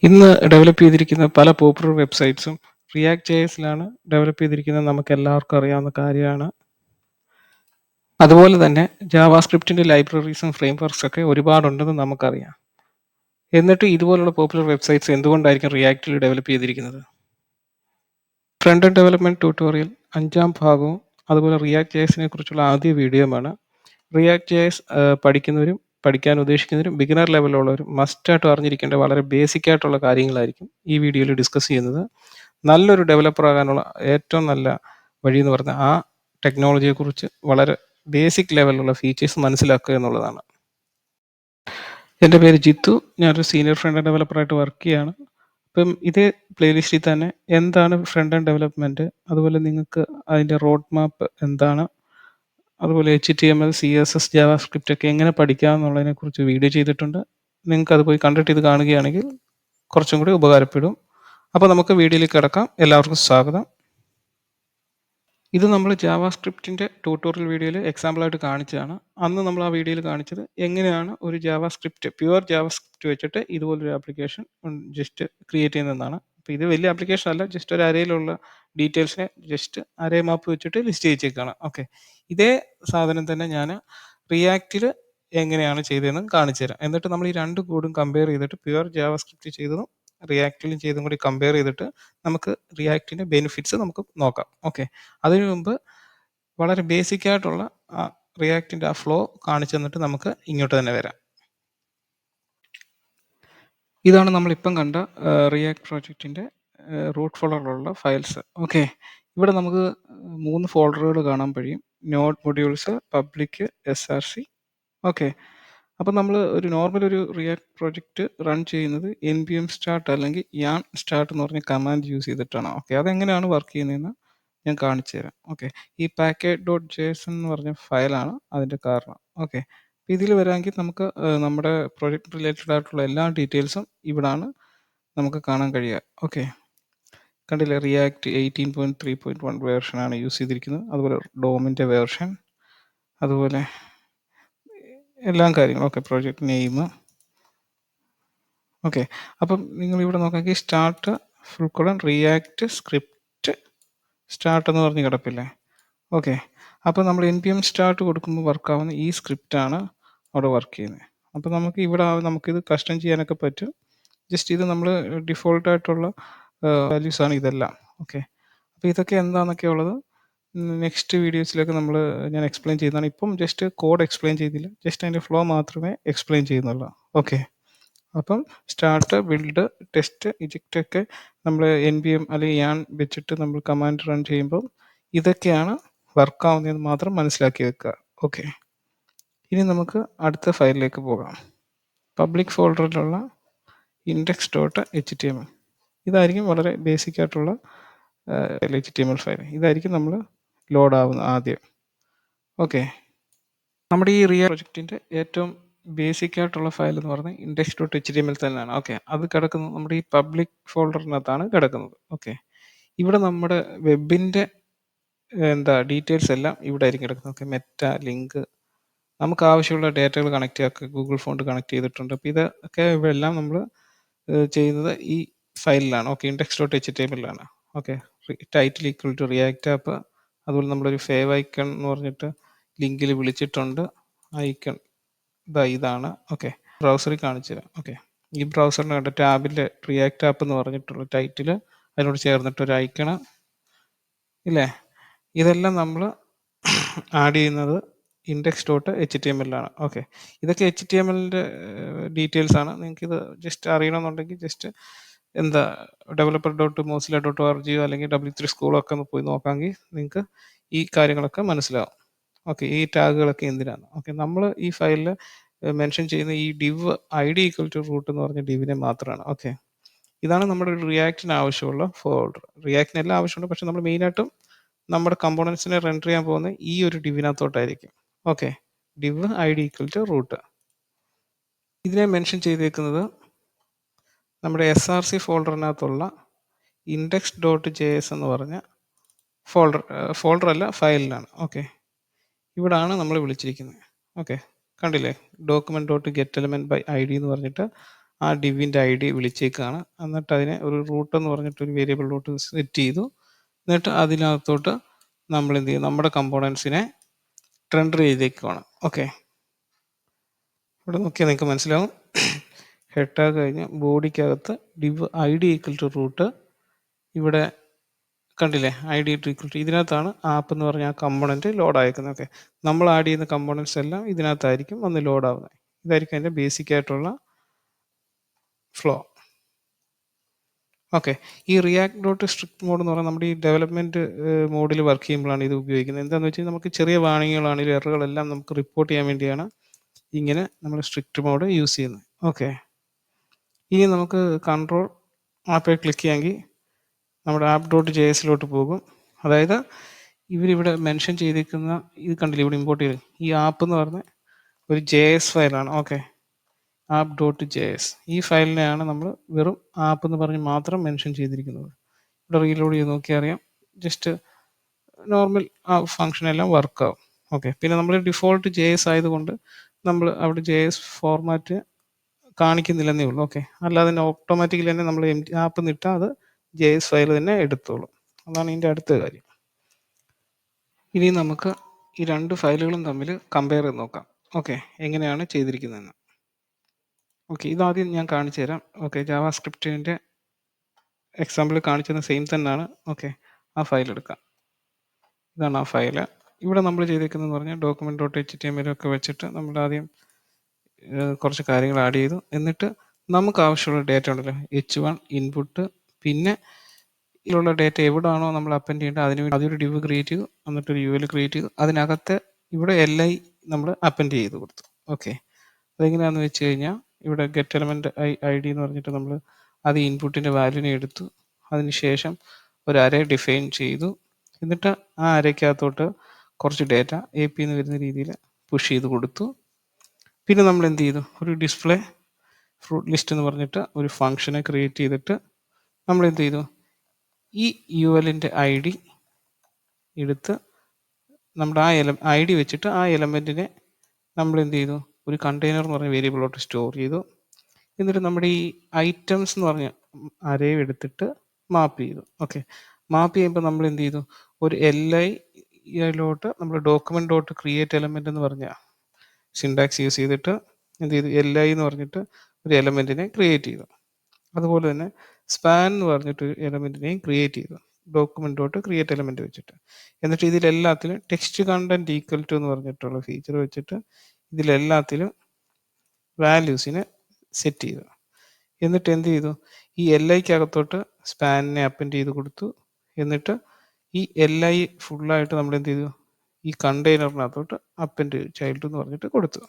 ഇന്ന് ഡെവലപ്പ് ചെയ്തിരിക്കുന്ന പല പോപ്പുലർ വെബ്സൈറ്റ്സും റിയാക്ട് ജെഎസിലാണ് ഡെവലപ്പ് ചെയ്തിരിക്കുന്നത്. നമുക്ക് എല്ലാവർക്കും അറിയാവുന്ന കാര്യമാണ്. അതുപോലെ തന്നെ ജാവാസ്ക്രിപ്റ്റിന്റെ ലൈബ്രറീസും ഫ്രെയിംവർക്സ് ഒക്കെ ഒരുപാടുണ്ടെന്ന് നമുക്കറിയാം. എന്നിട്ട് ഇതുപോലുള്ള പോപ്പുലർ വെബ്സൈറ്റ്സ് എന്തുകൊണ്ടായിരിക്കും റിയാക്റ്റിൽ ഡെവലപ്പ് ചെയ്തിരിക്കുന്നത്? ഫ്രണ്ട് എൻഡ് ഡെവലപ്മെന്റ് ട്യൂട്ടോറിയൽ 5ാം ഭാഗവും അതുപോലെ റിയാക്ട് ജെഎസിനെ കുറിച്ചുള്ള ആദ്യ വീഡിയോയുമാണ്. റിയാക്ട് ജെഎസ് പഠിക്കുന്നവരും പഠിക്കാൻ ഉദ്ദേശിക്കുന്നവരും ബിഗിനർ ലെവലുള്ളവരും മസ്റ്റായിട്ടും അറിഞ്ഞിരിക്കേണ്ട വളരെ ബേസിക് ആയിട്ടുള്ള കാര്യങ്ങളായിരിക്കും ഈ വീഡിയോയിൽ ഡിസ്കസ് ചെയ്യുന്നത്. നല്ലൊരു ഡെവലപ്പർ ആകാനുള്ള ഏറ്റവും നല്ല വഴി എന്ന് പറഞ്ഞാൽ ആ ടെക്നോളജിയെക്കുറിച്ച് വളരെ ബേസിക് ലെവലിലുള്ള ഫീച്ചേഴ്സ് മനസ്സിലാക്കുക എന്നുള്ളതാണ്. എൻ്റെ പേര് ജിത്തു. ഞാനൊരു സീനിയർ ഫ്രണ്ട് എൻഡ് ഡെവലപ്പറായിട്ട് വർക്ക് ചെയ്യാണ്. അപ്പം ഇതേ പ്ലേലിസ്റ്റിൽ തന്നെ എന്താണ് ഫ്രണ്ട് എൻഡ് ഡെവലപ്മെൻറ്റ്, അതുപോലെ നിങ്ങൾക്ക് അതിൻ്റെ റോഡ് മാപ്പ് എന്താണ്, അതുപോലെ HTML, CSS, ജാവാസ്ക്രിപ്റ്റ് ഒക്കെ എങ്ങനെ പഠിക്കാം എന്നുള്ളതിനെക്കുറിച്ച് വീഡിയോ ചെയ്തിട്ടുണ്ട്. നിങ്ങൾക്ക് അത് പോയി കണ്ടിട്ട് ഇത് കാണുകയാണെങ്കിൽ കുറച്ചും കൂടി ഉപകാരപ്പെടും. അപ്പോൾ നമുക്ക് വീഡിയോയിലേക്ക് കിടക്കാം. എല്ലാവർക്കും സ്വാഗതം. ഇത് നമ്മൾ ജാവാസ്ക്രിപ്റ്റിൻ്റെ ട്യൂട്ടോറിയൽ വീഡിയോയിൽ എക്സാമ്പിളായിട്ട് കാണിച്ചതാണ്. അന്ന് നമ്മൾ ആ വീഡിയോയിൽ കാണിച്ചത് എങ്ങനെയാണ് ഒരു പ്യുവർ ജാവാസ്ക്രിപ്റ്റ് വെച്ചിട്ട് ഇതുപോലൊരു ആപ്ലിക്കേഷൻ ജസ്റ്റ് ക്രിയേറ്റ് ചെയ്യുന്നതെന്നാണ്. അപ്പോൾ ഇത് വലിയ ആപ്ലിക്കേഷൻ അല്ല, ജസ്റ്റ് ഒരു അരയിലുള്ള ഡീറ്റെയിൽസിനെ ജസ്റ്റ് അരേ മാപ്പ് വെച്ചിട്ട് ലിസ്റ്റ് ചെയ്തേക്കാണ്. ഓക്കെ, ഇതേ സാധനം തന്നെ ഞാൻ റിയാക്റ്റിൽ എങ്ങനെയാണ് ചെയ്തതെന്ന് കാണിച്ചു തരാം. എന്നിട്ട് നമ്മൾ ഈ രണ്ട് കോഡും കമ്പയർ ചെയ്തിട്ട് പ്യുവർ ജാവാസ്ക്രിപ്റ്റ് ചെയ്തതും റിയാക്റ്റിലും ചെയ്തും കൂടി കമ്പയർ ചെയ്തിട്ട് നമുക്ക് റിയാക്റ്റിൻ്റെ ബെനിഫിറ്റ്സ് നമുക്ക് നോക്കാം. ഓക്കെ, അതിനു മുമ്പ് വളരെ ബേസിക് ആയിട്ടുള്ള റിയാക്റ്റിൻ്റെ ആ ഫ്ലോ കാണിച്ചു തന്നിട്ട് നമുക്ക് ഇങ്ങോട്ട് തന്നെ വരാം. ഇതാണ് നമ്മളിപ്പം കണ്ട റിയാക്ട് പ്രോജക്റ്റിൻ്റെ റൂട്ട് ഫോൾഡറിലുള്ള ഫയൽസ്. ഓക്കെ, ഇവിടെ നമുക്ക് 3 ഫോൾഡറുകൾ കാണാൻ കഴിയും: node modules, public, SRC. Okay, അപ്പം നമ്മൾ ഒരു നോർമൽ ഒരു റിയാക്ട് പ്രോജക്റ്റ് റൺ ചെയ്യുന്നത് npm start അല്ലെങ്കിൽ yarn start എന്ന് പറഞ്ഞ കമാൻഡ് യൂസ് ചെയ്തിട്ടാണ്. ഓക്കെ, അതെങ്ങനെയാണ് വർക്ക് ചെയ്യുന്നതെന്ന് ഞാൻ കാണിച്ചു തരാം. ഓക്കെ, ഈ package.json എന്ന് പറഞ്ഞ ഫയലാണ് അതിൻ്റെ കാരണം. ഓക്കെ, ഇതിൽ വരാമെങ്കിൽ നമുക്ക് നമ്മുടെ പ്രൊജക്ട് റിലേറ്റഡ് ആയിട്ടുള്ള എല്ലാ ഡീറ്റെയിൽസും ഇവിടാണ് നമുക്ക് കാണാൻ കഴിയുക. ഓക്കെ, കണ്ടില്ലേ, റിയാക്ട് 18.3.1 വേർഷനാണ് യൂസ് ചെയ്തിരിക്കുന്നത്. അതുപോലെ ഡോമിൻ്റെ വേർഷൻ, അതുപോലെ എല്ലാ കാര്യങ്ങളും. Okay, project name. ഓക്കെ, അപ്പം നിങ്ങൾ ഇവിടെ നോക്കാമെങ്കിൽ സ്റ്റാർട്ട് റിയാക്ട് സ്ക്രിപ്റ്റ് സ്റ്റാർട്ട് എന്ന് പറഞ്ഞ് കിടപ്പില്ലേ. ഓക്കെ, അപ്പോൾ നമ്മൾ npm സ്റ്റാർട്ട് കൊടുക്കുമ്പോൾ വർക്കാവുന്ന ഈ സ്ക്രിപ്റ്റാണ് അവിടെ വർക്ക് ചെയ്യുന്നത്. അപ്പോൾ നമുക്ക് ഇവിടെ നമുക്കിത് കസ്റ്റം ചെയ്യാനൊക്കെ പറ്റും. ജസ്റ്റ് ഇത് നമ്മൾ ഡിഫോൾട്ടായിട്ടുള്ള വാല്യൂസാണ് ഇതെല്ലാം. ഓക്കെ, അപ്പോൾ ഇതൊക്കെ എന്താണെന്നൊക്കെ ഉള്ളത് നെക്സ്റ്റ് വീഡിയോസിലൊക്കെ ഞാൻ എക്സ്പ്ലെയിൻ ചെയ്യുന്നതാണ്. ഇപ്പം ജസ്റ്റ് കോഡ് എക്സ്പ്ലെയിൻ ചെയ്തില്ല, ജസ്റ്റ് അതിൻ്റെ ഫ്ലോ മാത്രമേ എക്സ്പ്ലെയിൻ ചെയ്യുന്നുള്ളൂ. ഓക്കെ, അപ്പം സ്റ്റാർട്ട്, ബിൽഡ്, ടെസ്റ്റ്, ഇജക്റ്റ് ഒക്കെ നമ്മൾ npm അല്ലെങ്കിൽ yarn വെച്ചിട്ട് നമ്മൾ കമാൻഡ് റൺ ചെയ്യുമ്പോൾ ഇതൊക്കെയാണ് വർക്കാവുന്നതെന്ന് മാത്രം മനസ്സിലാക്കി വെക്കുക. ഓക്കെ, ഇനി നമുക്ക് അടുത്ത ഫയലിലേക്ക് പോകാം. പബ്ലിക് ഫോൾഡറിലുള്ള index.html ഇതായിരിക്കും വളരെ ബേസിക് ആയിട്ടുള്ള HTML ഫയൽ. ഇതായിരിക്കും നമ്മൾ ലോഡ് ആവുന്നത് ആദ്യം. ഓക്കെ, നമ്മുടെ ഈ റിയാക്ട് പ്രൊജക്റ്റിൻ്റെ ഏറ്റവും ബേസിക് ആയിട്ടുള്ള ഫയൽ എന്ന് പറഞ്ഞാൽ index.html തന്നെയാണ്. ഓക്കെ, അത് കിടക്കുന്നത് നമ്മുടെ ഈ പബ്ലിക് ഫോൾഡറിനകത്താണ് കിടക്കുന്നത്. ഓക്കെ, ഇവിടെ നമ്മുടെ വെബിൻ്റെ ഡീറ്റെയിൽസ് എല്ലാം ഇവിടെ ആയിരിക്കും കിടക്കുന്നത്. ഓക്കെ, മെറ്റ, ലിങ്ക്, നമുക്ക് ആവശ്യമുള്ള ഡേറ്റകൾ കണക്ട് ചെയ്യാൻ ഗൂഗിൾ ഫോണ്ട് കണക്ട് ചെയ്തിട്ടുണ്ട്. അപ്പോൾ ഇതൊക്കെ ഇവയെല്ലാം നമ്മൾ ചെയ്യുന്നത് ഈ ഫയലിലാണ്. Okay, index.html okay, title equal to React app. അതുപോലെ നമ്മളൊരു ഫേവ് ഐക്കൺ എന്ന് പറഞ്ഞിട്ട് ലിങ്കിൽ വിളിച്ചിട്ടുണ്ട്. ഐക്കൺ ഇതാണ്. ഓക്കെ, ബ്രൗസറിൽ കാണിച്ചു തരാം. ഓക്കെ, ഈ ബ്രൗസറിന് കണ്ട ടാബിൻ്റെ റിയാക്ട് ആപ്പ് എന്ന് പറഞ്ഞിട്ടുള്ള ടൈറ്റിൽ, അതിനോട് ചേർന്നിട്ടൊരു ഐക്കണ് ഇല്ലേ. ഇതെല്ലാം നമ്മൾ ആഡ് ചെയ്യുന്നത് index.html. ഓക്കെ, ഇതൊക്കെ HTMLൻ്റെ ഡീറ്റെയിൽസ് ആണ്. നിങ്ങൾക്കിത് ജസ്റ്റ് അറിയണമെന്നുണ്ടെങ്കിൽ ജസ്റ്റ് developer.mozilla.org അല്ലെങ്കിൽ W3 സ്കൂളൊക്കെ ഒന്ന് പോയി നോക്കാമെങ്കിൽ നിങ്ങൾക്ക് ഈ കാര്യങ്ങളൊക്കെ മനസ്സിലാവും. ഓക്കെ, ഈ ടാഗുകളൊക്കെ എന്തിനാണ്. ഓക്കെ, നമ്മൾ ഈ ഫയലിൽ മെൻഷൻ ചെയ്യുന്ന ഈ div id equal to root എന്ന് പറഞ്ഞ ഡിവിനെ മാത്രമാണ്. ഓക്കെ, ഇതാണ് നമ്മുടെ റിയാക്റ്റിന് ആവശ്യമുള്ള ഫോൾഡർ. റിയാക്റ്റിനെല്ലാം ആവശ്യമുണ്ട്, പക്ഷെ നമ്മൾ മെയിനായിട്ടും നമ്മുടെ കമ്പോണൻസിനെ റെൻഡർ ചെയ്യാൻ പോകുന്ന ഈ ഒരു ഡിവിനകത്തോട്ടായിരിക്കും. Okay, div id equal to root. ഇതിനെ മെൻഷൻ ചെയ്തേക്കുന്നത് നമ്മുടെ SRC ഫോൾഡറിനകത്തുള്ള index.js എന്ന് പറഞ്ഞ ഫോൾഡറല്ല ഫയലിലാണ്. ഓക്കെ, ഇവിടാണ് നമ്മൾ വിളിച്ചിരിക്കുന്നത്. ഓക്കെ, കണ്ടില്ലേ, document.getElement by id എന്ന് പറഞ്ഞിട്ട് ആ ഡിവിൻ്റെ ഐ ഡി വിളിച്ചേക്കാണ്. എന്നിട്ട് അതിനെ ഒരു റൂട്ട് എന്ന് പറഞ്ഞിട്ടൊരു വേരിയബിൾ റൂട്ട് സെറ്റ് ചെയ്തു. എന്നിട്ട് അതിനകത്തോട്ട് നമ്മൾ എന്ത് ചെയ്യും, നമ്മുടെ കമ്പോണൻസിനെ റെൻഡർ ചെയ്തേക്കുവാണ്. ഓക്കെ, ഇവിടെ നോക്കിയാൽ നിങ്ങൾക്ക് മനസ്സിലാവും. ഹെഡ് ടാഗ് കഴിഞ്ഞ് ബോഡിക്കകത്ത് div id equal to root, ഇവിടെ കണ്ടില്ലേ id ഈക്വൽ ടു, ഇതിനകത്താണ് ആപ്പ് എന്ന് പറഞ്ഞ ആ കമ്പോണൻറ്റ് ലോഡ് അയക്കുന്നത്. ഓക്കെ, നമ്മൾ ആഡ് ചെയ്യുന്ന കമ്പോണൻസ് എല്ലാം ഇതിനകത്തായിരിക്കും വന്ന് ലോഡ് ആവുന്നത്. ഇതായിരിക്കും അതിൻ്റെ ബേസിക് ആയിട്ടുള്ള ഫ്ലോ. ഓക്കെ, ഈ റിയാക്ട് ഡോട്ട് സ്ട്രിക്റ്റ് മോഡ് എന്ന് പറഞ്ഞാൽ നമ്മുടെ ഈ ഡെവലപ്മെൻറ്റ് മോഡിൽ വർക്ക് ചെയ്യുമ്പോഴാണ് ഇത് ഉപയോഗിക്കുന്നത്. എന്താണെന്ന് വെച്ചാൽ നമുക്ക് ചെറിയ വാണിങ്ങുകളാണെങ്കിലും എററുകളെല്ലാം നമുക്ക് റിപ്പോർട്ട് ചെയ്യാൻ വേണ്ടിയാണ് ഇങ്ങനെ നമ്മൾ സ്ട്രിക്റ്റ് മോഡ് യൂസ് ചെയ്യുന്നത്. ഓക്കെ, ഇനി നമുക്ക് കൺട്രോൾ ആപ്പിൽ ക്ലിക്ക് ചെയ്യാമെങ്കിൽ നമ്മുടെ ആപ്പ് ഡോട്ട് ജെ എസിലോട്ട് പോകും. അതായത് ഇവരിവിടെ മെൻഷൻ ചെയ്തിരിക്കുന്ന ഇത് കണ്ടില്ല, ഇവിടെ ഇമ്പോർട്ട് ചെയ്ത് ഈ ആപ്പ് എന്ന് പറഞ്ഞ ഒരു ജെ എസ് ഫയലാണ്. Okay, app dot J S, ഈ ഫയലിനെയാണ് നമ്മൾ വെറും ആപ്പ് എന്ന് പറഞ്ഞ് മാത്രം മെൻഷൻ ചെയ്തിരിക്കുന്നത്. ഇവിടെ റീലോഡ് ചെയ്ത് നോക്കിയാൽ അറിയാം, ജസ്റ്റ് നോർമൽ ആ ഫംഗ്ഷൻ എല്ലാം വർക്കാവും. ഓക്കെ, പിന്നെ നമ്മൾ ഡിഫോൾട്ട് ജെ എസ് ആയതുകൊണ്ട് നമ്മൾ അവിടെ ജെ എസ് ഫോർമാറ്റ് കാണിക്കുന്നില്ലെന്നേ ഉള്ളൂ. ഓക്കെ, അല്ലാതെ തന്നെ ഓട്ടോമാറ്റിക്കലി തന്നെ നമ്മൾ ആപ്പ് നിട്ടാൽ അത് ജെ എസ് ഫയൽ തന്നെ എടുത്തോളും. അതാണ് ഇതിൻ്റെ അടുത്ത കാര്യം. ഇനി നമുക്ക് ഈ രണ്ട് ഫയലുകളും തമ്മിൽ കമ്പയർ ചെയ്ത് നോക്കാം. ഓക്കെ, എങ്ങനെയാണ് ചെയ്തിരിക്കുന്നതെന്ന്. ഓക്കെ, ഇതാദ്യം ഞാൻ കാണിച്ചു തരാം. ഓക്കെ, ജാവാസ്ക്രിപ്റ്റിൻ്റെ എക്സാമ്പിൾ കാണിച്ചത് സെയിം തന്നെയാണ്. ഓക്കെ, ആ ഫയൽ എടുക്കാം. ഇതാണ് ആ ഫയല്. ഇവിടെ നമ്മൾ ചെയ്തേക്കുന്നതെന്ന് പറഞ്ഞാൽ ഡോക്യുമെൻറ്റ് ഡോട്ട് HTML ഒക്കെ വെച്ചിട്ട് നമ്മൾ ആദ്യം കുറച്ച് കാര്യങ്ങൾ ആഡ് ചെയ്തു. എന്നിട്ട് നമുക്ക് ആവശ്യമുള്ള ഡേറ്റ ഉണ്ടല്ലോ, H1 ഇൻപുട്ട്, പിന്നെ ഇതിലുള്ള ഡേറ്റ എവിടെയാണോ നമ്മൾ അപ്പൻഡ് ചെയ്യേണ്ടത് അതിന് വേണ്ടി അതൊരു ഡിവ് ക്രിയേറ്റ് ചെയ്തു. എന്നിട്ടൊരു UL ക്രിയേറ്റ് ചെയ്തു. അതിനകത്ത് ഇവിടെ LI നമ്മൾ അപ്പൻഡ് ചെയ്ത് കൊടുത്തു. ഓക്കെ, അതെങ്ങനെയാണെന്ന് വെച്ച് കഴിഞ്ഞാൽ ഇവിടെ ഗെറ്റ് എലമെൻറ്റ് ID എന്ന് പറഞ്ഞിട്ട് നമ്മൾ അത് ഇൻപുട്ടിൻ്റെ വാല്യൂനെ എടുത്തു. അതിനുശേഷം ഒരു അറേ ഡിഫൈൻ ചെയ്തു. എന്നിട്ട് ആ അരയ്ക്കകത്തോട്ട് കുറച്ച് ഡേറ്റ AP എന്ന് വരുന്ന രീതിയിൽ പുഷ് ചെയ്ത് കൊടുത്തു. പിന്നെ നമ്മൾ എന്ത് ചെയ്തു, ഒരു ഡിസ്പ്ലേ ഫ്രൂട്ട് ലിസ്റ്റ് എന്ന് പറഞ്ഞിട്ട് ഒരു ഫംഗ്ഷനെ ക്രിയേറ്റ് ചെയ്തിട്ട് നമ്മൾ എന്ത് ചെയ്തു, ഈ ULൻ്റെ ID എടുത്ത് നമ്മുടെ ആ ID വെച്ചിട്ട് ആ എലമെൻറ്റിനെ നമ്മൾ എന്ത് ചെയ്തു, ഒരു കണ്ടെയ്നർ എന്ന് പറഞ്ഞ വേരിയബിളോട്ട് സ്റ്റോർ ചെയ്തു. എന്നിട്ട് നമ്മുടെ ഈ ഐറ്റംസ് എന്ന് പറഞ്ഞ അരേ എടുത്തിട്ട് മാപ്പ് ചെയ്തു. ഓക്കെ, മാപ്പ് ചെയ്യുമ്പോൾ നമ്മൾ എന്ത് ചെയ്തു, ഒരു LIയിലോട്ട് നമ്മൾ ഡോക്യുമെൻറ്റ് ഡോട്ട് ക്രിയേറ്റ് എലമെൻ്റ് എന്ന് പറഞ്ഞ സിൻടാക്സ് യൂസ് ചെയ്തിട്ട് എന്ത് ചെയ്തു, LI എന്ന് പറഞ്ഞിട്ട് ഒരു എലമെൻറ്റിനെ ക്രിയേറ്റ് ചെയ്തു. അതുപോലെ തന്നെ സ്പാൻ എന്ന് പറഞ്ഞിട്ട് ഒരു എലമെൻറ്റിനെയും ക്രിയേറ്റ് ചെയ്തു, ഡോക്യുമെൻറ്റ് ഡോട്ട് ക്രിയേറ്റ് എലമെൻറ്റ് വെച്ചിട്ട്. എന്നിട്ട് ഇതിലെല്ലാത്തിലും ടെക്സ്റ്റ് കണ്ടൻറ്റ് ഈക്വൽ ടു എന്ന് പറഞ്ഞിട്ടുള്ള ഫീച്ചർ വെച്ചിട്ട് ഇതിലെല്ലാത്തിലും വാല്യൂസിനെ സെറ്റ് ചെയ്തു. എന്നിട്ട് എന്ത് ചെയ്തു, ഈ LIക്കകത്തോട്ട് സ്പാനിനെ അപ്പൻഡ് ചെയ്ത് കൊടുത്തു. എന്നിട്ട് ഈ LI ഫുള്ളായിട്ട് നമ്മൾ എന്ത് ചെയ്തു, ഈ കണ്ടെയ്നറിനകത്തോട്ട് അപ്പൻഡ് ചൈൽഡ് എന്ന് പറഞ്ഞിട്ട് കൊടുത്തു.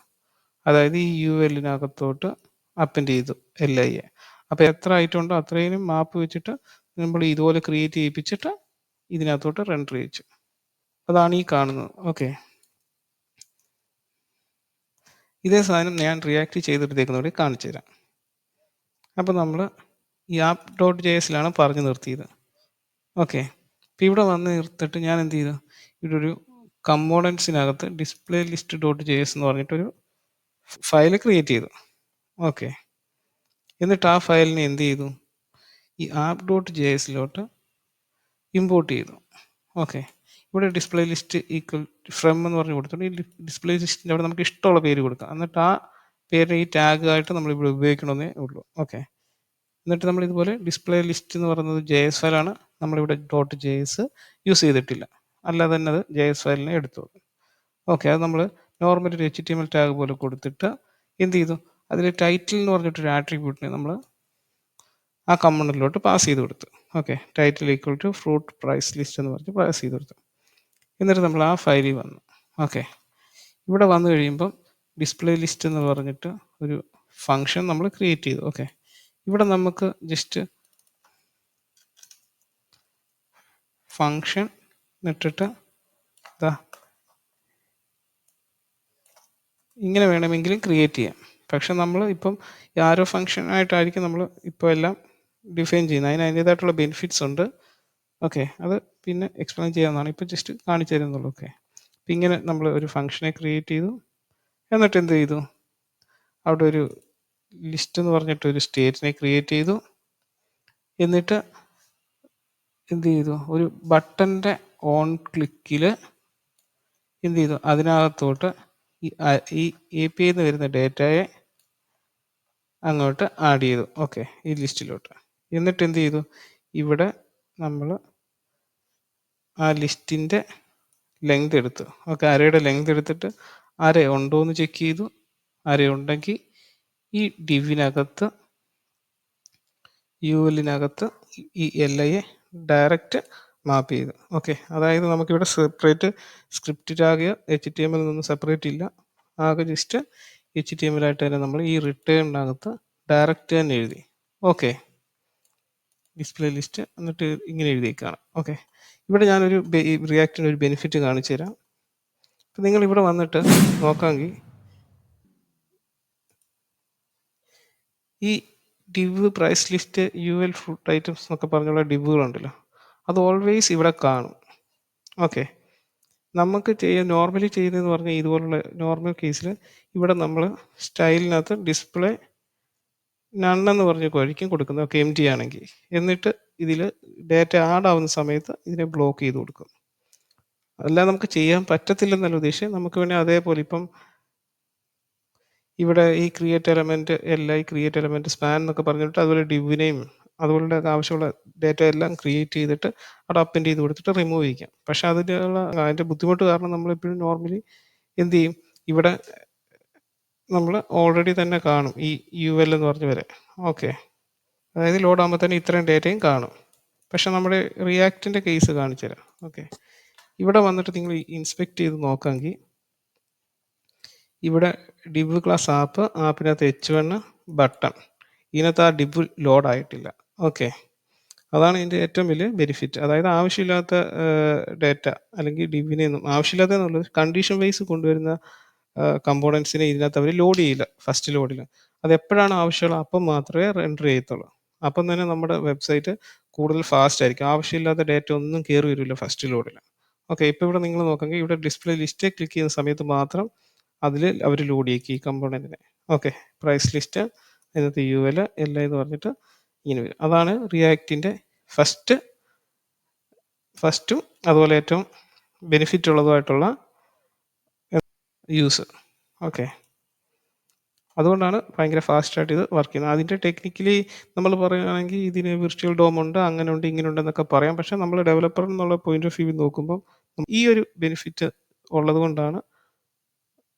അതായത് ഈ ULനകത്തോട്ട് അപ്പൻഡ് ചെയ്തു LIയെ. അപ്പോൾ എത്ര ഐറ്റം ഉണ്ടോ അത്രയും മാപ്പ് വെച്ചിട്ട് നമ്മൾ ഇതുപോലെ ക്രിയേറ്റ് ചെയ്യിപ്പിച്ചിട്ട് ഇതിനകത്തോട്ട് റെൻഡർ ചെയ്യിച്ചു. അതാണ് ഈ കാണുന്നത്. ഓക്കെ, ഇതേ സാധനം ഞാൻ റിയാക്ട് ചെയ്തെടുത്തേക്കുന്നതോടെ കാണിച്ചു തരാം. അപ്പോൾ നമ്മൾ ഈ ആപ്പ് ഡോട്ട് ജെ എസിലാണ് പറഞ്ഞു നിർത്തിയത്. ഓക്കെ, ഇപ്പോൾ ഇവിടെ വന്ന് നിർത്തിട്ട് ഞാൻ എന്ത് ചെയ്തു, ഇവിടെ ഒരു കമ്പോണൻസിനകത്ത് display list dot J S എന്ന് പറഞ്ഞിട്ടൊരു ഫയൽ ക്രിയേറ്റ് ചെയ്തു. ഓക്കെ, എന്നിട്ട് ആ ഫയലിനെ എന്ത് ചെയ്തു, ഈ ആപ്പ് ഡോട്ട് ജെ എസിലോട്ട് ഇമ്പോർട്ട് ചെയ്തു. ഓക്കെ, ഇവിടെ ഡിസ്പ്ലേ ലിസ്റ്റ് ഈക്വൽ ഫ്രം എന്ന് പറഞ്ഞ് കൊടുത്തിട്ട് ഈ ഡിസ്പ്ലേ ലിസ്റ്റിൻ്റെ അവിടെ നമുക്ക് ഇഷ്ടമുള്ള പേര് കൊടുക്കാം. എന്നിട്ട് ആ പേര് ഈ ടാഗ് ആയിട്ട് നമ്മൾ ഇവിടെ ഉപയോഗിക്കണമെന്നേ ഉള്ളൂ. ഓക്കെ, എന്നിട്ട് നമ്മൾ ഇതുപോലെ ഡിസ്പ്ലേ ലിസ്റ്റ് എന്ന് പറയുന്നത് JS ഫയലാണ്, നമ്മളിവിടെ ഡോട്ട് JS യൂസ് ചെയ്തിട്ടില്ല, അല്ലാതെ തന്നെ അത് JS ഫയലിനെ എടുത്തോളൂ. ഓക്കെ, അത് നമ്മൾ നോർമൽ ഒരു HTML ടാഗ് പോലെ കൊടുത്തിട്ട് എന്ത് ചെയ്തു, അതിൽ ടൈറ്റിൽ എന്ന് പറഞ്ഞിട്ടൊരു ആട്രിബ്യൂട്ടിനെ നമ്മൾ ആ കമ്പോണന്റിലോട്ട് പാസ് ചെയ്ത് കൊടുത്തു. Okay, title equal to fruit price list എന്ന് പറഞ്ഞ് പാസ് ചെയ്ത് കൊടുത്തു. എന്നിട്ട് നമ്മൾ ആ ഫയലിൽ വന്നു. ഓക്കെ, ഇവിടെ വന്നു കഴിയുമ്പം ഡിസ്പ്ലേ ലിസ്റ്റ് എന്ന് പറഞ്ഞിട്ട് ഒരു ഫംഗ്ഷൻ നമ്മൾ ക്രിയേറ്റ് ചെയ്തു. ഓക്കെ, ഇവിടെ നമുക്ക് ജസ്റ്റ് ഫംഗ്ഷൻ ഇട്ടിട്ട് ഇങ്ങനെ വേണമെങ്കിലും ക്രിയേറ്റ് ചെയ്യാം. പക്ഷെ നമ്മൾ ഇപ്പം ആരോ ഫംഗ്ഷൻ ആയിട്ടായിരിക്കും നമ്മൾ ഇപ്പോൾ എല്ലാം ഡിഫൈൻ ചെയ്യുന്നത്. അതിന് അതിൻ്റേതായിട്ടുള്ള ബെനിഫിറ്റ്സ് ഉണ്ട്. ഓക്കെ, അത് പിന്നെ എക്സ്പ്ലെയിൻ ചെയ്യാവുന്നതാണ്, ഇപ്പോൾ ജസ്റ്റ് കാണിച്ചു തരുന്നുള്ളൂ. ഓക്കെ, അപ്പം ഇങ്ങനെ നമ്മൾ ഒരു ഫംഗ്ഷനെ ക്രിയേറ്റ് ചെയ്തു. എന്നിട്ട് എന്ത് ചെയ്തു, അവിടെ ഒരു ലിസ്റ്റ് എന്ന് പറഞ്ഞിട്ട് ഒരു സ്റ്റേറ്റിനെ ക്രിയേറ്റ് ചെയ്തു. എന്നിട്ട് എന്ത് ചെയ്തു, ഒരു ബട്ടൻ്റെ ഓൺ ക്ലിക്കിൽ എന്ത് ചെയ്തു, അതിനകത്തോട്ട് ഈ എ പി ഐന്ന് വരുന്ന ഡേറ്റയെ അങ്ങോട്ട് ആഡ് ചെയ്തു. ഓക്കെ, ഈ ലിസ്റ്റിലോട്ട്. എന്നിട്ട് എന്ത് ചെയ്തു, ഇവിടെ നമ്മൾ ആ ലിസ്റ്റിൻ്റെ ലെങ്ത് എടുത്തു. ഓക്കെ, അരയുടെ ലെങ്ത് എടുത്തിട്ട് അര ഉണ്ടോ എന്ന് ചെക്ക് ചെയ്തു. അരയുണ്ടെങ്കിൽ ഈ ഡിവിനകത്ത് യു എല്ലിനകത്ത് ഈ എൽ ഐയെ ഡയറക്റ്റ് മാപ്പ് ചെയ്തു. ഓക്കെ, അതായത് നമുക്കിവിടെ സെപ്പറേറ്റ് സ്ക്രിപ്റ്റ് ടാഗ് HTML നിന്നും സെപ്പറേറ്റ് ഇല്ല. ആകെ ജസ്റ്റ് HTML ആയിട്ട് തന്നെ നമ്മൾ ഈ റിട്ടേണിനകത്ത് ഡയറക്റ്റ് തന്നെ എഴുതി. ഓക്കെ, ഡിസ്പ്ലേ ലിസ്റ്റ് എന്നിട്ട് ഇങ്ങനെ എഴുതിയേക്കാണ്. ഓക്കെ, ഇവിടെ ഞാനൊരു റിയാക്റ്റിൻ്റെ ഒരു ബെനിഫിറ്റ് കാണിച്ചു തരാം. അപ്പം നിങ്ങൾ ഇവിടെ വന്നിട്ട് നോക്കാമെങ്കിൽ ഈ div price list UL food items എന്നൊക്കെ പറഞ്ഞുള്ള ഡിവുകളുണ്ടല്ലോ, അത് ഓൾവേസ് ഇവിടെ കാണും. ഓക്കെ, നമുക്ക് നോർമലി ചെയ്യുന്നതെന്ന് പറഞ്ഞാൽ ഇതുപോലുള്ള നോർമൽ കേസിൽ ഇവിടെ നമ്മൾ സ്റ്റൈലിനകത്ത് ഡിസ്പ്ലേ നണ്ണെന്ന് പറഞ്ഞ് കഴിക്കും കൊടുക്കുന്നത്. ഓക്കെ, MT ആണെങ്കിൽ. എന്നിട്ട് ഇതിൽ ഡേറ്റ ആഡ് ആവുന്ന സമയത്ത് ഇതിനെ ബ്ലോക്ക് ചെയ്ത് കൊടുക്കും. അല്ലാതെ നമുക്ക് ചെയ്യാൻ പറ്റത്തില്ലെന്നല്ല ഉദ്ദേശം. നമുക്ക് വേണേൽ അതേപോലെ ഇപ്പം ഇവിടെ ഈ create element create element span എന്നൊക്കെ പറഞ്ഞിട്ട് അതുപോലെ ഡിവിനെയും അതുപോലെ ആവശ്യമുള്ള ഡേറ്റ എല്ലാം ക്രിയേറ്റ് ചെയ്തിട്ട് അവിടെ അപ്പൻഡ് ചെയ്ത് കൊടുത്തിട്ട് റിമൂവ് ചെയ്യിക്കാം. പക്ഷെ അതിൻ്റെ ബുദ്ധിമുട്ട് കാരണം നമ്മളെപ്പോഴും നോർമലി എന്ത് ചെയ്യും, ഇവിടെ നമ്മൾ ഓൾറെഡി തന്നെ കാണും ഈ UL എന്ന് പറഞ്ഞ് വരെ. ഓക്കെ, അതായത് ലോഡ് ആകുമ്പോൾ തന്നെ ഇത്രയും ഡേറ്റയും കാണും. പക്ഷെ നമ്മുടെ റിയാക്റ്റിൻ്റെ കേസ് കാണിച്ചു തരാം. ഓക്കെ, ഇവിടെ വന്നിട്ട് നിങ്ങൾ ഇൻസ്പെക്ട് ചെയ്ത് നോക്കാമെങ്കിൽ ഇവിടെ ഡിവ് ക്ലാസ് ആപ്പിനകത്ത് H1 ബട്ടൺ, ഇതിനകത്ത് ആ ഡിവ് ലോഡ് ആയിട്ടില്ല. ഓക്കെ, അതാണ് ഇതിൻ്റെ ഏറ്റവും വലിയ ബെനിഫിറ്റ്. അതായത് ആവശ്യമില്ലാത്ത ഡേറ്റ അല്ലെങ്കിൽ ഡിവിനെയൊന്നും ആവശ്യമില്ലാത്തതെന്നുള്ളത് കണ്ടീഷൻ വൈസ് കൊണ്ടുവരുന്ന കമ്പോണൻസിനെ ഇതിനകത്ത് അവർ ലോഡ് ചെയ്യില്ല ഫസ്റ്റ് ലോഡിൽ. അത് എപ്പോഴാണ് ആവശ്യമുള്ളത് അപ്പം മാത്രമേ റെൻഡർ ചെയ്യത്തുള്ളൂ. അപ്പം തന്നെ നമ്മുടെ വെബ്സൈറ്റ് കൂടുതൽ ഫാസ്റ്റ് ആയിരിക്കും. ആവശ്യമില്ലാത്ത ഡേറ്റ ഒന്നും കയറി വരില്ല ഫസ്റ്റ് ലോഡിൽ. ഓക്കെ, ഇപ്പോൾ ഇവിടെ നിങ്ങൾ നോക്കെങ്കിൽ ഇവിടെ ഡിസ്പ്ലേ ലിസ്റ്റ് ക്ലിക്ക് ചെയ്യുന്ന സമയത്ത് മാത്രം അതിൽ അവർ ലോഡ് ചെയ്യിക്കും ഈ കമ്പോണൻറ്റിനെ. ഓക്കെ, പ്രൈസ് ലിസ്റ്റ് അതിനകത്ത് UL എല്ലാം എന്ന് പറഞ്ഞിട്ട് ഇങ്ങനെ വരും. അതാണ് റിയാക്റ്റിൻ്റെ ഫസ്റ്റും അതുപോലെ ഏറ്റവും ബെനിഫിറ്റ് ഉള്ളതുമായിട്ടുള്ള യൂസ്. ഓക്കെ, അതുകൊണ്ടാണ് ഭയങ്കര ഫാസ്റ്റായിട്ട് ഇത് വർക്ക് ചെയ്യുന്നത്. അതിൻ്റെ ടെക്നിക്കലി നമ്മൾ പറയുകയാണെങ്കിൽ ഇതിന് വിർച്വൽ ഡോം ഉണ്ട്, അങ്ങനെ ഉണ്ട്, ഇങ്ങനെ ഉണ്ട് എന്നൊക്കെ പറയാം. പക്ഷേ നമ്മൾ ഡെവലപ്പർ എന്നുള്ള പോയിന്റ് ഓഫ് വ്യൂ നോക്കുമ്പോൾ ഈ ഒരു ബെനിഫിറ്റ് ഉള്ളത് കൊണ്ടാണ്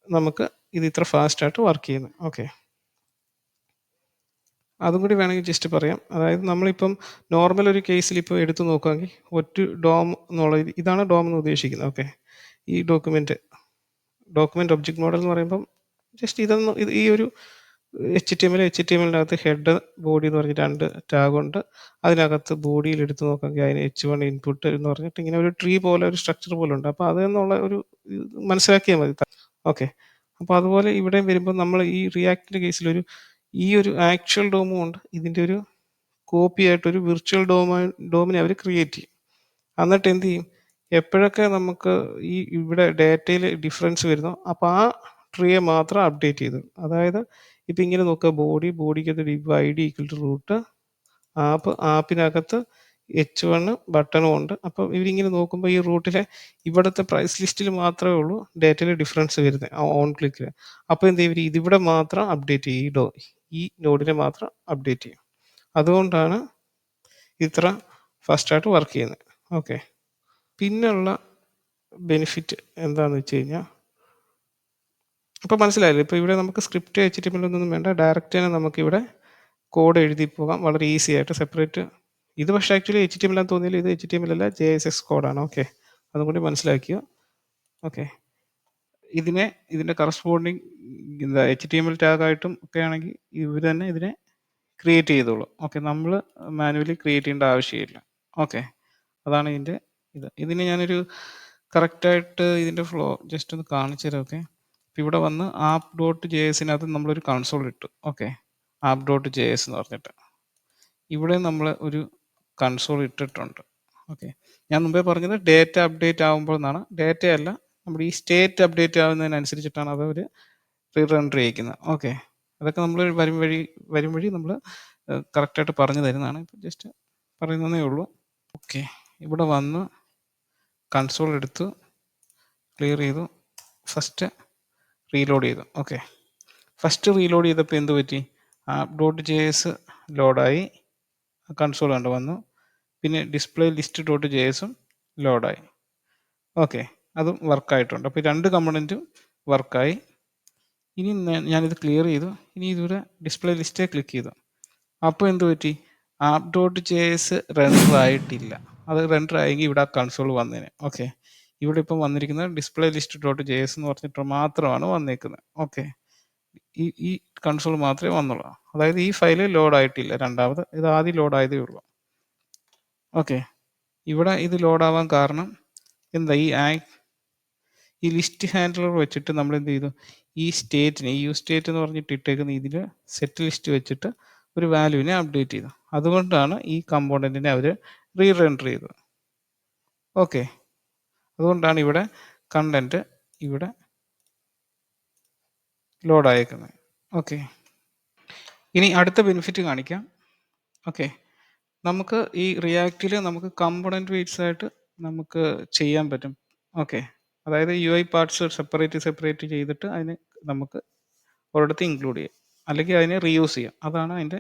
നമുക്ക് ഇത് ഇത്ര ഫാസ്റ്റായിട്ട് വർക്ക് ചെയ്യുന്നത്. ഓക്കെ, അതും കൂടി വേണമെങ്കിൽ ജസ്റ്റ് പറയാം. അതായത് നമ്മളിപ്പം നോർമൽ ഒരു കേസിൽ ഇപ്പോൾ എടുത്തു നോക്കുകയാണെങ്കിൽ ഒറ്റ ഡോം എന്നുള്ള ഇതാണ് ഡോം എന്ന് ഉദ്ദേശിക്കുന്നത്. ഓക്കെ, ഈ ഡോക്യുമെൻറ്റ് ഒബ്ജക്റ്റ് മോഡൽ എന്ന് പറയുമ്പം ജസ്റ്റ് ഈ ഒരു HTMLനകത്ത് ഹെഡ് ബോഡി എന്ന് പറഞ്ഞ് 2 ടാഗുണ്ട്. അതിനകത്ത് ബോഡിയിൽ എടുത്ത് നോക്കുകയാണെങ്കിൽ അതിന് H1 ഇൻപുട്ട് എന്ന് പറഞ്ഞിട്ട് ഇങ്ങനെ ഒരു ട്രീ പോലെ ഒരു സ്ട്രക്ചർ പോലെ ഉണ്ട്. അപ്പോൾ അതെന്നുള്ള ഒരു മനസ്സിലാക്കിയാൽ മതി. ഓക്കെ, അപ്പോൾ അതുപോലെ ഇവിടെ വരുമ്പോൾ നമ്മൾ ഈ റിയാക്റ്റിൻ്റെ കേസിലൊരു ഈ ഒരു ആക്ച്വൽ ഡോമും ഉണ്ട്, ഇതിൻ്റെ ഒരു കോപ്പി ആയിട്ടൊരു വിർച്വൽ ഡോമിനെ അവർ ക്രിയേറ്റ് ചെയ്യും. എന്നിട്ട് എന്ത് ചെയ്യും, എപ്പോഴൊക്കെ നമുക്ക് ഈ ഇവിടെ ഡേറ്റയിൽ ഡിഫറൻസ് വരുന്നോ അപ്പോൾ ആ ട്രീയെ മാത്രം അപ്ഡേറ്റ് ചെയ്തു. അതായത് ഇപ്പം ഇങ്ങനെ നോക്കുക, ബോഡിക്കകത്ത് ഡിവ് ID = റൂട്ട് ആപ്പിനകത്ത് H1 ബട്ടണും ഉണ്ട്. അപ്പം ഇവരിങ്ങനെ നോക്കുമ്പോൾ ഈ റൂട്ടിലെ ഇവിടുത്തെ പ്രൈസ് ലിസ്റ്റിൽ മാത്രമേ ഉള്ളൂ ഡേറ്റയിൽ ഡിഫറൻസ് വരുന്നത് ഓൺ ക്ലിക്കിൽ. അപ്പോൾ എന്ത് ചെയ്യും, ഇതിവിടെ മാത്രം അപ്ഡേറ്റ് ചെയ്യും, ഈ നോഡിനെ മാത്രം അപ്ഡേറ്റ് ചെയ്യും. അതുകൊണ്ടാണ് ഇത്ര ഫാസ്റ്റായിട്ട് വർക്ക് ചെയ്യുന്നത്. ഓക്കെ, പിന്നെയുള്ള ബെനിഫിറ്റ് എന്താണെന്ന് വെച്ച് കഴിഞ്ഞാൽ അപ്പോൾ മനസ്സിലായില്ലേ, ഇപ്പോൾ ഇവിടെ നമുക്ക് സ്ക്രിപ്റ്റ് HTML ഒന്നും വേണ്ട, ഡയറക്റ്റ് തന്നെ നമുക്കിവിടെ കോഡ് എഴുതി പോകാം വളരെ ഈസി ആയിട്ട് സെപ്പറേറ്റ്. ഇത് പക്ഷേ ആക്ച്വലി HTML ആണെന്ന് തോന്നിയില്ല, ഇത് HTML അല്ല, JSX കോഡാണ്. ഓക്കെ, അതും കൂടി മനസ്സിലാക്കിയോ. ഓക്കെ, ഇതിൻ്റെ കറസ്പോണ്ടിങ് HTML ടാഗായിട്ടും ഒക്കെ ആണെങ്കിൽ ഇവർ തന്നെ ഇതിനെ ക്രിയേറ്റ് ചെയ്തോളൂ. ഓക്കെ, നമ്മൾ മാനുവലി ക്രിയേറ്റ് ചെയ്യേണ്ട ആവശ്യമില്ല. ഓക്കെ, അതാണ് ഇതിന് ഞാനൊരു കറക്റ്റായിട്ട് ഇതിൻ്റെ ഫ്ലോ ജസ്റ്റ് ഒന്ന് കാണിച്ചു തരാം. ഓക്കെ, ഇപ്പം ഇവിടെ വന്ന് app.jsനകത്ത് നമ്മളൊരു കൺസോൾ ഇട്ടു. ഓക്കെ, app.js എന്ന് പറഞ്ഞിട്ട് ഇവിടെ നമ്മൾ ഒരു കൺസോൾ ഇട്ടിട്ടുണ്ട്. ഓക്കെ, ഞാൻ മുമ്പേ പറഞ്ഞത് ഡേറ്റ അപ്ഡേറ്റ് ആകുമ്പോൾ എന്നാണ്. ഡേറ്റയല്ല, നമ്മുടെ ഈ സ്റ്റേറ്റ് അപ്ഡേറ്റ് ആവുന്നതിനനുസരിച്ചിട്ടാണ് അത് അവർ റീറെൻഡർ ചെയ്യിക്കുന്നത്. ഓക്കെ, അതൊക്കെ നമ്മൾ വരും വഴി നമ്മൾ കറക്റ്റായിട്ട് പറഞ്ഞു തരുന്നതാണ്. ഇപ്പം ജസ്റ്റ് പറയുന്നതേ ഉള്ളൂ. ഓക്കെ, ഇവിടെ വന്ന് കൺസോൾ എടുത്തു, ക്ലിയർ ചെയ്തു, ഫസ്റ്റ് റീലോഡ് ചെയ്തു. ഓക്കെ, ഫസ്റ്റ് റീലോഡ് ചെയ്തപ്പോൾ എന്ത് പറ്റി? app.js ലോഡായി, കൺസോൾ കണ്ട് വന്നു. പിന്നെ ഡിസ്പ്ലേ ലിസ്റ്റ് ഡോട്ട് ജെ എസും ലോഡായി. ഓക്കെ, അതും വർക്കായിട്ടുണ്ട്. അപ്പോൾ 2 കമ്പണൻറ്റും വർക്കായി. ഇനി ഞാനിത് ക്ലിയർ ചെയ്തു. ഇനി ഇതുവരെ ഡിസ്പ്ലേ ലിസ്റ്റേ ക്ലിക്ക് ചെയ്തു. അപ്പോൾ എന്ത് പറ്റി? app.js റെൻഡർ ആയിട്ടില്ല. അത് റെൻഡർ ആയെങ്കിൽ ഇവിടെ ആ കൺസോൾ വന്നേനെ. ഓക്കെ, ഇവിടെ ഇപ്പം വന്നിരിക്കുന്നത് display list dot J S എന്ന് പറഞ്ഞിട്ട് മാത്രമാണ് വന്നേക്കുന്നത്. ഓക്കെ, ഈ കൺസോൾ മാത്രമേ വന്നുള്ളൂ. അതായത് ഈ ഫയല് ലോഡ് ആയിട്ടില്ല. രണ്ടാമത് ഇത് ആദ്യം ലോഡ് ആയതേ ഉള്ളൂ. ഓക്കെ, ഇവിടെ ഇത് ലോഡ് ആവാൻ കാരണം എന്താ? ഈ ലിസ്റ്റ് ഹാൻഡ്ലർ വെച്ചിട്ട് നമ്മൾ എന്ത് ചെയ്തു? ഈ സ്റ്റേറ്റിനെ, ഈ യു സ്റ്റേറ്റ് എന്ന് പറഞ്ഞിട്ട് ഇട്ടേക്കുന്ന ഇതിൽ സെറ്റ് ലിസ്റ്റ് വെച്ചിട്ട് ഒരു വാല്യൂവിനെ അപ്ഡേറ്റ് ചെയ്തു. അതുകൊണ്ടാണ് ഈ കമ്പോണൻറ്റിനെ അവർ റീറെൻഡർ ചെയ്തത്. ഓക്കെ, അതുകൊണ്ടാണ് ഇവിടെ കണ്ടന്റ് ഇവിടെ ലോഡ് ആയേക്കുന്നത്. ഓക്കെ, ഇനി അടുത്ത ബെനിഫിറ്റ് കാണിക്കാം. ഓക്കെ, നമുക്ക് ഈ റിയാക്റ്റിൽ നമുക്ക് കമ്പോണൻറ്റ് വെയ്റ്റ്സ് ആയിട്ട് നമുക്ക് ചെയ്യാൻ പറ്റും. ഓക്കെ, അതായത് UI പാർട്സ് സെപ്പറേറ്റ് ചെയ്തിട്ട് അതിന് നമുക്ക് ഒരിടത്ത് ഇൻക്ലൂഡ് ചെയ്യാം, അല്ലെങ്കിൽ അതിനെ റീയൂസ് ചെയ്യാം. അതാണ് അതിൻ്റെ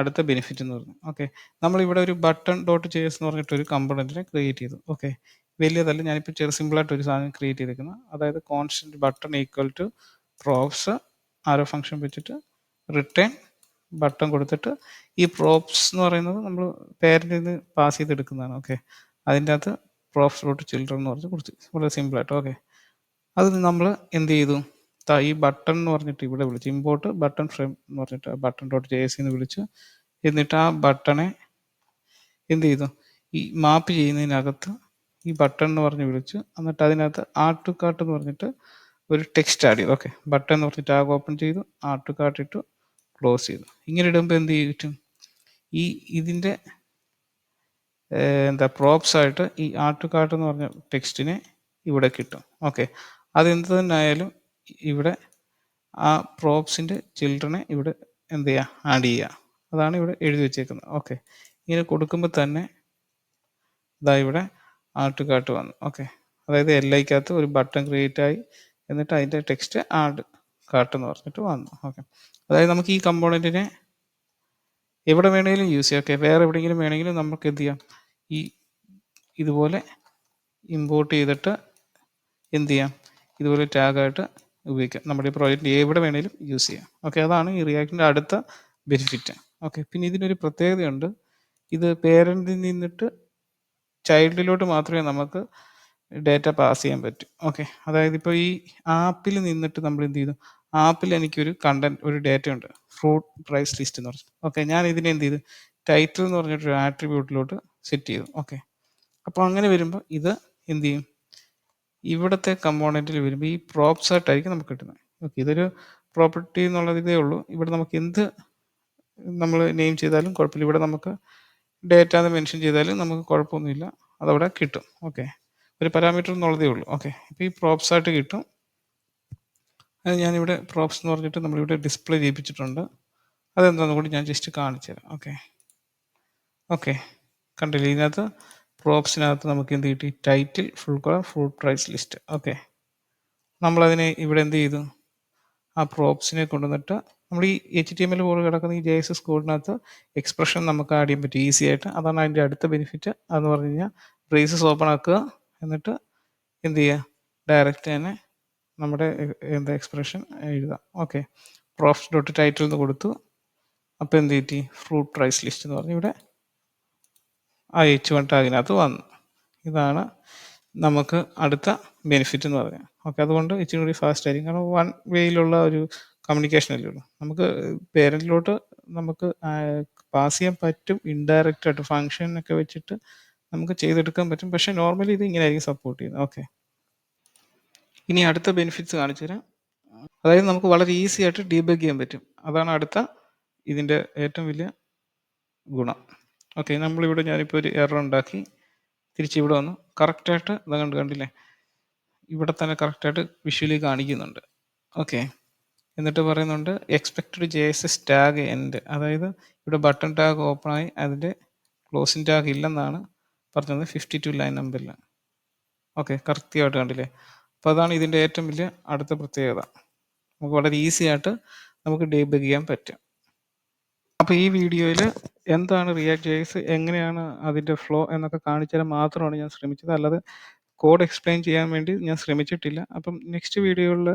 അടുത്ത ബെനിഫിറ്റ് എന്ന് പറയുന്നത്. ഓക്കെ, നമ്മളിവിടെ ഒരു ബട്ടൺ ഡോട്ട് JS എന്ന് പറഞ്ഞിട്ടൊരു കമ്പോണൻറ്റിനെ ക്രിയേറ്റ് ചെയ്തു. ഓക്കെ, വലിയതല്ല, ഞാനിപ്പോൾ സിമ്പിളായിട്ട് ഒരു സാധനം ക്രിയേറ്റ് ചെയ്തിരിക്കുന്നത്. അതായത് constant button equal to props arrow function വെച്ചിട്ട് റിട്ടേൺ ബട്ടൺ കൊടുത്തിട്ട് ഈ പ്രോപ്സ് എന്ന് പറയുന്നത് നമ്മൾ പേരൻറ്റിൽ നിന്ന് പാസ് ചെയ്തെടുക്കുന്നതാണ്. ഓക്കെ, അതിൻ്റെ അകത്ത് പ്രോപ്സ് ഡോട്ട് ചിൽഡ്രൻ എന്ന് പറഞ്ഞ് കൊടുത്തു. വളരെ സിമ്പിളായിട്ട്. ഓക്കെ, അത് നമ്മൾ എന്ത് ചെയ്തു? ഈ ബട്ടൺ എന്ന് പറഞ്ഞിട്ട് ഇവിടെ വിളിച്ചു, ഇമ്പോർട്ട് ബട്ടൺ ഫ്രെയിം എന്ന് പറഞ്ഞിട്ട് ബട്ടൺ ഡോട്ട് JS എന്ന് വിളിച്ചു. എന്നിട്ട് ആ ബട്ടണെ എന്ത് ചെയ്തു? ഈ മാപ്പ് ചെയ്യുന്നതിനകത്ത് ഈ ബട്ടൺ എന്ന് പറഞ്ഞ് വിളിച്ചു. എന്നിട്ട് അതിനകത്ത് ആഡ് ടു കാർട്ട് എന്ന് പറഞ്ഞിട്ട് ഒരു ടെക്സ്റ്റ് ആഡ് ചെയ്തു. ഓക്കെ, ബട്ടൺ എന്ന് പറഞ്ഞിട്ട് ടാഗ് ഓപ്പൺ ചെയ്തു, ആഡ് ടു കാർട്ട് ഇട്ടു, ക്ലോസ് ചെയ്തു. ഇങ്ങനെ ഇടുമ്പോൾ എന്ത് ചെയ്യും? ഇതിൻ്റെ പ്രോപ്സ് ആയിട്ട് ഈ ആഡ് ടു കാർട്ട് എന്ന് പറഞ്ഞ ടെക്സ്റ്റിനെ ഇവിടെ കിട്ടും. ഓക്കെ, അതെന്ത് തന്നെ ആയാലും ഇവിടെ ആ പ്രോപ്സിൻ്റെ ചിൽഡ്രനെ ഇവിടെ എന്ത് ചെയ്യുക? ആഡ് ചെയ്യുക. അതാണ് ഇവിടെ എഴുതി വെച്ചേക്കുന്നത്. ഓക്കെ, ഇങ്ങനെ കൊടുക്കുമ്പോൾ തന്നെ ഇതാ ഇവിടെ ആഡ് ടു കാർട്ട് വന്നു. ഓക്കെ, അതായത് LIക്കകത്ത് ഒരു ബട്ടൺ ക്രിയേറ്റ് ആയി, എന്നിട്ട് അതിൻ്റെ ടെക്സ്റ്റ് ആഡ് കാർട്ട് എന്ന് പറഞ്ഞിട്ട് വന്നു. ഓക്കെ, അതായത് നമുക്ക് ഈ കമ്പോണൻറ്റിനെ എവിടെ വേണമെങ്കിലും യൂസ് ചെയ്യാം. ഓക്കെ, വേറെ എവിടെയെങ്കിലും വേണമെങ്കിലും നമുക്ക് എന്ത് ചെയ്യാം? ഇതുപോലെ ഇമ്പോർട്ട് ചെയ്തിട്ട് എന്ത് ചെയ്യാം? ഇതുപോലെ ടാഗായിട്ട് ഉപയോഗിക്കാം. നമ്മുടെ ഈ പ്രോജക്റ്റ് എവിടെ വേണമെങ്കിലും യൂസ് ചെയ്യാം. ഓക്കെ, അതാണ് ഈ റിയാക്റ്റിൻ്റെ അടുത്ത ബെനിഫിറ്റ്. ഓക്കെ, പിന്നെ ഇതിനൊരു പ്രത്യേകതയുണ്ട്. ഇത് പേരൻറ്റിൽ നിന്നിട്ട് ചൈൽഡിലോട്ട് മാത്രമേ നമുക്ക് ഡേറ്റ പാസ് ചെയ്യാൻ പറ്റും. ഓക്കെ, അതായത് ഇപ്പോൾ ഈ ആപ്പിൽ നിന്നിട്ട് നമ്മൾ എന്ത് ചെയ്തു? ആപ്പിൽ എനിക്കൊരു ഒരു ഡേറ്റ ഉണ്ട്, ഫ്രൂട്ട് പ്രൈസ് ലിസ്റ്റ് എന്ന് പറഞ്ഞു. ഓക്കെ, ഞാൻ ഇതിനെ എന്ത് ചെയ്തു? ടൈറ്റിൽ എന്ന് പറഞ്ഞിട്ടൊരു ആട്രിബ്യൂട്ടിലോട്ട് സെറ്റ് ചെയ്തു. ഓക്കെ, അപ്പോൾ അങ്ങനെ വരുമ്പോൾ ഇത് എന്ത് ചെയ്യും? ഇവിടുത്തെ കമ്പോണൻറ്റിൽ വരുമ്പോൾ ഈ പ്രോപ്സ് ആയിട്ടായിരിക്കും നമുക്ക് കിട്ടുന്നത്. ഓക്കെ, ഇതൊരു പ്രോപ്പർട്ടി എന്നുള്ളത് ഇതേ ഉള്ളൂ. ഇവിടെ നമുക്ക് എന്ത് നമ്മൾ നെയിം ചെയ്താലും കുഴപ്പമില്ല. ഇവിടെ നമുക്ക് ഡേറ്റ എന്ന് മെൻഷൻ ചെയ്താലും നമുക്ക് കുഴപ്പമൊന്നുമില്ല, അതവിടെ കിട്ടും. ഓക്കെ, ഒരു പാരാമീറ്റർ എന്നുള്ളതേ ഉള്ളൂ. ഓക്കെ, ഇപ്പോൾ ഈ പ്രോപ്സ് ആയിട്ട് കിട്ടും. അത് ഞാനിവിടെ പ്രോപ്സ് എന്ന് പറഞ്ഞിട്ട് നമ്മളിവിടെ ഡിസ്പ്ലേ ചെയ്യിപ്പിച്ചിട്ടുണ്ട്. അതെന്താണെന്ന് കൂടി ഞാൻ ജസ്റ്റ് കാണിച്ചു തരാം. ഓക്കെ, കണ്ടില്ലേ? ഇതിനകത്ത് പ്രോപ്സിനകത്ത് നമുക്ക് എന്ത് കിട്ടി? Title, full colour, fruit price list. Okay, നമ്മളതിനെ ഇവിടെ എന്ത് ചെയ്തു? ആ പ്രോപ്സിനെ കൊണ്ടുവന്നിട്ട് നമ്മൾ ഈ HTML പോലെ കിടക്കുന്ന ഈ JSS കോഡിനകത്ത് എക്സ്പ്രഷൻ നമുക്ക് ആഡ് ചെയ്യാൻ പറ്റും ഈസി ആയിട്ട്. അതാണ് അതിൻ്റെ അടുത്ത ബെനിഫിറ്റ്. അതെന്ന് പറഞ്ഞു കഴിഞ്ഞാൽ ബ്രേസസ് ഓപ്പൺ ആക്കുക, എന്നിട്ട് എന്ത് ചെയ്യുക? ഡയറക്റ്റ് തന്നെ നമ്മുടെ എക്സ്പ്രഷൻ എഴുതാം. ഓക്കെ, പ്രോപ്സ് ഡോട്ട് ടൈറ്റിൽ എന്ന് കൊടുത്തു. അപ്പോൾ എന്ത് കിട്ടി? ഫ്രൂട്ട് പ്രൈസ് ലിസ്റ്റ് എന്ന് പറഞ്ഞ് ഇവിടെ ആ H1 ടാഗിനകത്ത് വന്നു. ഇതാണ് നമുക്ക് അടുത്ത ബെനിഫിറ്റ് എന്ന് പറഞ്ഞാൽ. ഓക്കെ, അതുകൊണ്ട് ഇച്ചിരി കൂടി ഫാസ്റ്റ് ആയിരിക്കും. കാരണം വൺ വേയിലുള്ള ഒരു കമ്മ്യൂണിക്കേഷൻ അല്ലേ ഉള്ളൂ. നമുക്ക് പേരൻറ്റിലോട്ട് നമുക്ക് പാസ് ചെയ്യാൻ പറ്റും ഇൻഡയറക്റ്റ് ആയിട്ട്, ഫങ്ഷൻ ഒക്കെ വെച്ചിട്ട് നമുക്ക് ചെയ്തെടുക്കാൻ പറ്റും. പക്ഷേ നോർമലി ഇത് ഇങ്ങനെ ആയിരിക്കും സപ്പോർട്ട് ചെയ്യുന്നത്. ഓക്കെ, ഇനി അടുത്ത ബെനിഫിറ്റ്സ് കാണിച്ചു തരാം. അതായത് നമുക്ക് വളരെ ഈസി ആയിട്ട് ഡീബഗ് ചെയ്യാൻ പറ്റും. അതാണ് അടുത്ത ഇതിൻ്റെ ഏറ്റവും വലിയ ഗുണം. ഓക്കെ, നമ്മളിവിടെ ഞാനിപ്പോൾ ഒരു എറർ ഉണ്ടാക്കി തിരിച്ച് ഇവിടെ വന്നു. കറക്റ്റായിട്ട് കണ്ടില്ലേ? ഇവിടെ തന്നെ കറക്റ്റായിട്ട് വിഷ്വലി കാണിക്കുന്നുണ്ട്. ഓക്കെ, എന്നിട്ട് പറയുന്നുണ്ട് എക്സ്പെക്റ്റഡ് JSS ടാഗ് എൻഡ്, അതായത് ഇവിടെ ബട്ടൺ ടാഗ് ഓപ്പണായി അതിൻ്റെ ക്ലോസിംഗ് ടാഗ് ഇല്ലെന്നാണ് പറഞ്ഞത് 52 ലൈൻ നമ്പറിൽ. ഓക്കെ, കൃത്യമായിട്ട് കണ്ടില്ലേ. അപ്പോൾ അതാണ് ഇതിൻ്റെ ഏറ്റവും വലിയ അടുത്ത പ്രത്യേകത. നമുക്ക് വളരെ ഈസി ആയിട്ട് നമുക്ക് ഡീബഗ് ചെയ്യാൻ പറ്റും. അപ്പോൾ ഈ വീഡിയോയിൽ എന്താണ് റിയാക്ട് JS, എങ്ങനെയാണ് അതിൻ്റെ ഫ്ലോ എന്നൊക്കെ കാണിച്ചു തരാൻ മാത്രമാണ് ഞാൻ ശ്രമിച്ചത്, അല്ലാതെ കോഡ് എക്സ്പ്ലെയിൻ ചെയ്യാൻ വേണ്ടി ഞാൻ ശ്രമിച്ചിട്ടില്ല. അപ്പം നെക്സ്റ്റ് വീഡിയോകളിൽ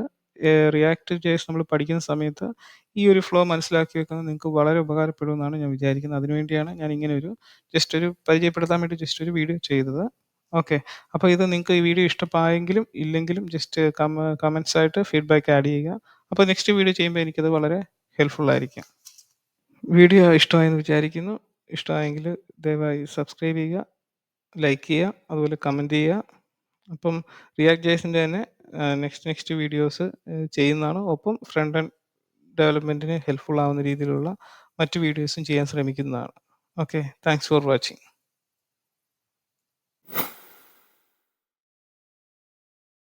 റിയാക്ട് JS നമ്മൾ പഠിക്കുന്ന സമയത്ത് ഈ ഒരു ഫ്ലോ മനസ്സിലാക്കി വെക്കുന്നത് നിങ്ങൾക്ക് വളരെ ഉപകാരപ്പെടുമെന്നാണ് ഞാൻ വിചാരിക്കുന്നത്. അതിനുവേണ്ടിയാണ് ഞാൻ ഇങ്ങനെ ഒരു ജസ്റ്റ് ഒരു പരിചയപ്പെടുത്താൻ വേണ്ടി ജസ്റ്റ് ഒരു വീഡിയോ ചെയ്തത്. ഓക്കെ, അപ്പോൾ ഇത് നിങ്ങൾക്ക് ഈ വീഡിയോ ഇഷ്ടമായെങ്കിലും ഇല്ലെങ്കിലും ജസ്റ്റ് കമൻസ് ആയിട്ട് ഫീഡ്ബാക്ക് ആഡ് ചെയ്യുക. അപ്പോൾ നെക്സ്റ്റ് വീഡിയോ ചെയ്യുമ്പോൾ എനിക്കത് വളരെ ഹെൽപ്ഫുൾ ആയിരിക്കും. വീഡിയോ ഇഷ്ടമായെന്ന് വിചാരിക്കുന്നു. ഇഷ്ടമായെങ്കിൽ ദയവായി സബ്സ്ക്രൈബ് ചെയ്യുക, ലൈക്ക് ചെയ്യുക, അതുപോലെ കമൻറ്റ് ചെയ്യുക. അപ്പം റിയാക്ട് JSൻ്റെ തന്നെ നെക്സ്റ്റ് വീഡിയോസ് ചെയ്യുന്നതാണ്. ഒപ്പം ഫ്രണ്ട് എൻഡ് ഡെവലപ്മെൻറ്റിന് ഹെൽപ്ഫുൾ ആവുന്ന രീതിയിലുള്ള മറ്റ് വീഡിയോസും ചെയ്യാൻ ശ്രമിക്കുന്നതാണ്. Okay, thanks for watching.